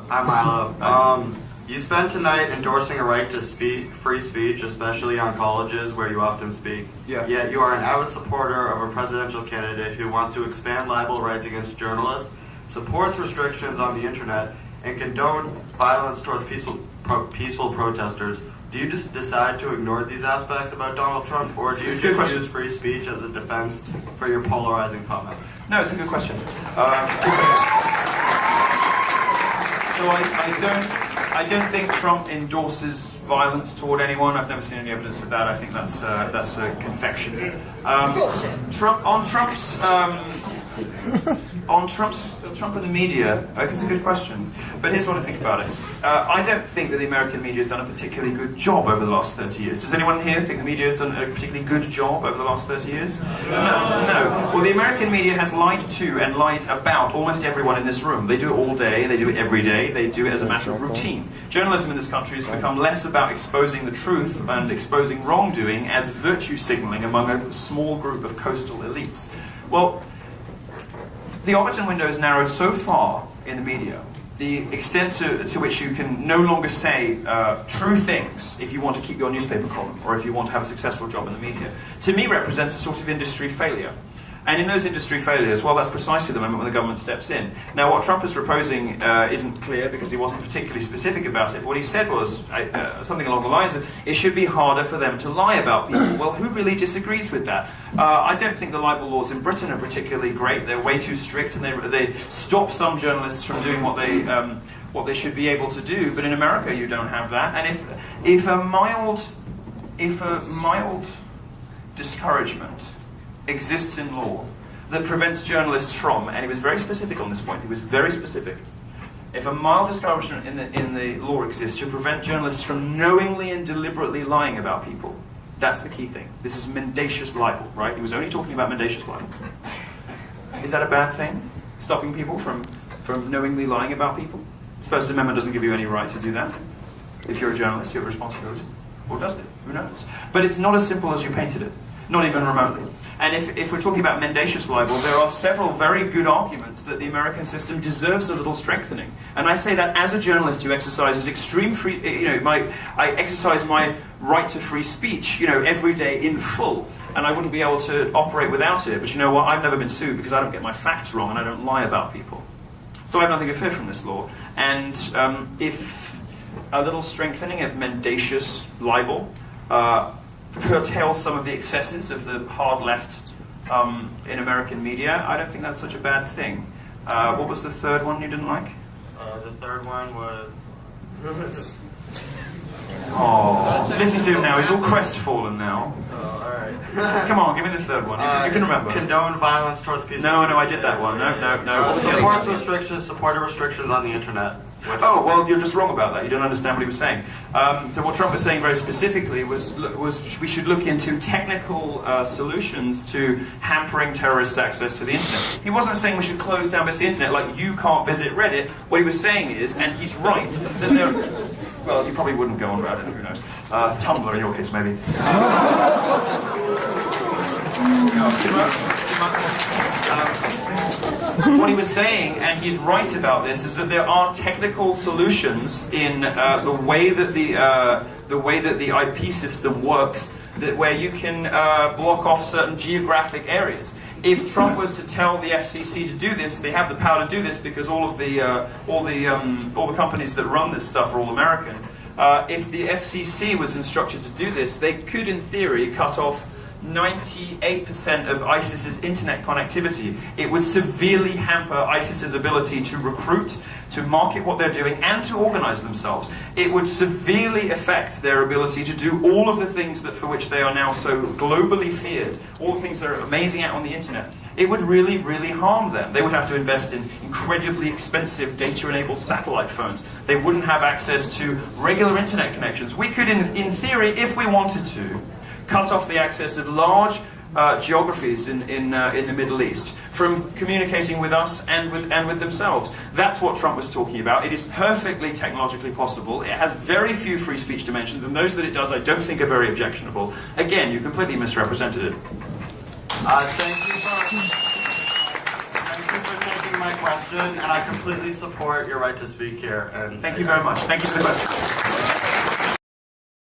Hi, Milo. You spent tonight endorsing a right to free speech, especially on colleges where you often speak. Yeah. Yet you are an avid supporter of a presidential candidate who wants to expand libel rights against journalists, supports restrictions on the internet, and condone violence towards peaceful protesters. Do you just decide to ignore these aspects about Donald Trump, or do you just use free speech as a defense for your polarizing comments? No, it's a good question. So I don't think Trump endorses violence toward anyone. I've never seen any evidence of that. I think that's a confection. Trump and the media, I think it's a good question. But here's what I think about it. I don't think that the American media has done a particularly good job over the last 30 years. Does anyone here think the media has done a particularly good job over the last 30 years? No. Well, the American media has lied to and lied about almost everyone in this room. They do it all day, they do it every day, they do it as a matter of routine. Journalism in this country has become less about exposing the truth and exposing wrongdoing as virtue signaling among a small group of coastal elites. Well, the Overton window is narrowed so far in the media, the extent to which you can no longer say true things if you want to keep your newspaper column or if you want to have a successful job in the media, to me represents a sort of industry failure. And in those industry failures, well, that's precisely the moment when the government steps in. Now, what Trump is proposing isn't clear because he wasn't particularly specific about it. But what he said was something along the lines of, it should be harder for them to lie about people. Well, who really disagrees with that? I don't think the libel laws in Britain are particularly great. They're way too strict, and they stop some journalists from doing what they should be able to do. But in America, you don't have that. And if a mild discouragement exists in law that prevents journalists from, and he was very specific on this point, he was very specific, if a mild discouragement in the law exists to prevent journalists from knowingly and deliberately lying about people, that's the key thing. This is mendacious libel, right? He was only talking about mendacious libel. Is that a bad thing? Stopping people from knowingly lying about people? The First Amendment doesn't give you any right to do that. If you're a journalist, you have a responsibility. Or does it? Who knows? But it's not as simple as you painted it. Not even remotely. And if we're talking about mendacious libel, there are several very good arguments that the American system deserves a little strengthening. And I say that as a journalist who exercises extreme free, I exercise my right to free speech, every day in full. And I wouldn't be able to operate without it. But you know what? I've never been sued because I don't get my facts wrong and I don't lie about people. So I have nothing to fear from this law. And if a little strengthening of mendacious libel curtail some of the excesses of the hard left in American media, I don't think that's such a bad thing. What was the third one you didn't like? The third one was... Oh, listen to him now. He's all crestfallen now. Oh, all right. Come on, give me the third one. You can remember. Condone violence towards people. No, I did that one. No. Supported restrictions on the internet. Oh, well, you're just wrong about that. You don't understand what he was saying. So what Trump was saying very specifically was we should look into technical solutions to hampering terrorists' access to the internet. He wasn't saying we should close down the internet, like you can't visit Reddit. What he was saying is, and he's right, that there... Well, you probably wouldn't go on Reddit, who knows. Tumblr in your case, maybe. What he was saying, and he's right about this, is that there are technical solutions in the way that the IP system works, where you can block off certain geographic areas. If Trump was to tell the FCC to do this, they have the power to do this because all the companies that run this stuff are all American. If the FCC was instructed to do this, they could, in theory, cut off 98% of ISIS's internet connectivity. It would severely hamper ISIS's ability to recruit, to market what they're doing, and to organize themselves. It would severely affect their ability to do all of the things for which they are now so globally feared, all the things that are amazing out on the internet. It would really, really harm them. They would have to invest in incredibly expensive data-enabled satellite phones. They wouldn't have access to regular internet connections. We could, in theory, if we wanted to, cut off the access of large geographies in the Middle East from communicating with us and with themselves. That's what Trump was talking about. It is perfectly technologically possible. It has very few free speech dimensions, and those that it does I don't think are very objectionable. Again, you completely misrepresented it. Thank you for taking my question, and I completely support your right to speak here. And Thank you very much. Thank you for the question.